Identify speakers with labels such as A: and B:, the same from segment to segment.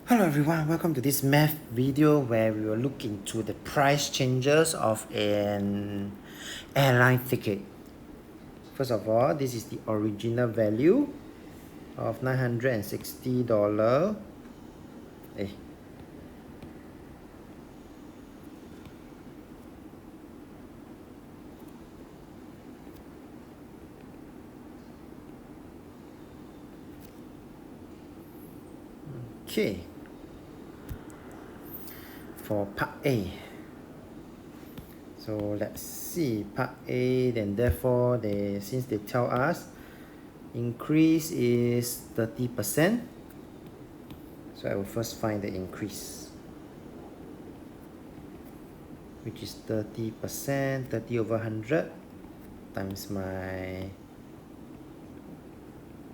A: Hello everyone, welcome to this math video where we will look into the price changes of an airline ticket. First of all, this is the original value of $960. Okay. For part A. So let's see part A, then therefore since they tell us increase is 30%. So I will first find the increase, which is 30%, 30 over 100 times my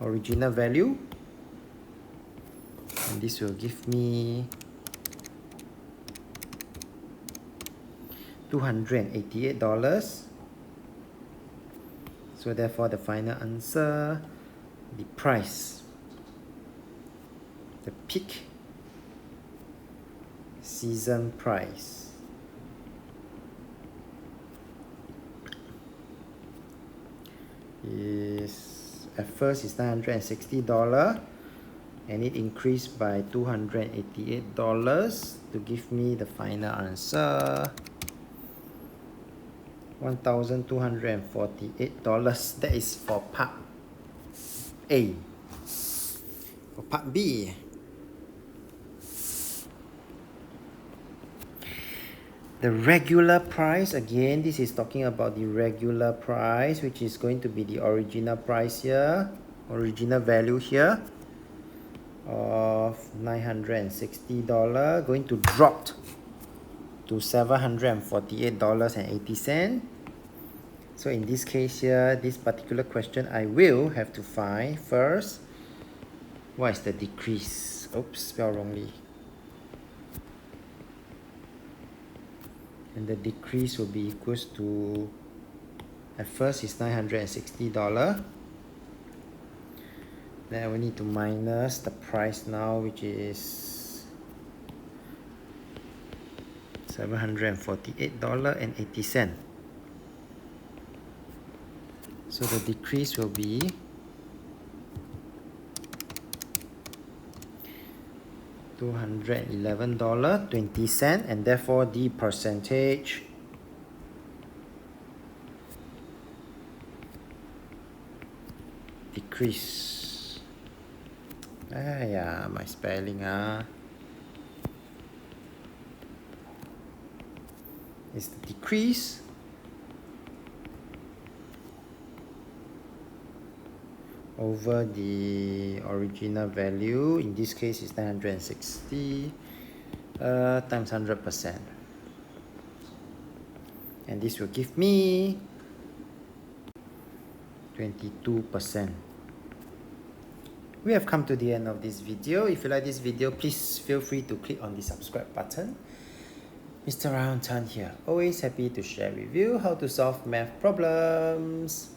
A: original value. And this will give me $288. So therefore the final answer, the price, the peak season price is, at first is $960 and it increased by $288 to give me the final answer, $1,248. That is for part A. For part B, the regular price, again this is talking about the regular price, which is going to be the original price here, original value here of $960, going to drop to $748.80. So in this case here, this particular question, I will have to find first what is the decrease. Oops, spelled wrongly. And the decrease will be equals to, at first is $960. Then I will need to minus the price now, which is $748.80. So the decrease will be $211.20, and therefore the percentage decrease. Yeah, my spelling is the decrease over the original value. In this case is 960 times 100%, and this will give me 22%. We have come to the end of this video. If you like this video, please feel free to click on the subscribe button. Mr. Round Tan here, always happy to share with you how to solve math problems.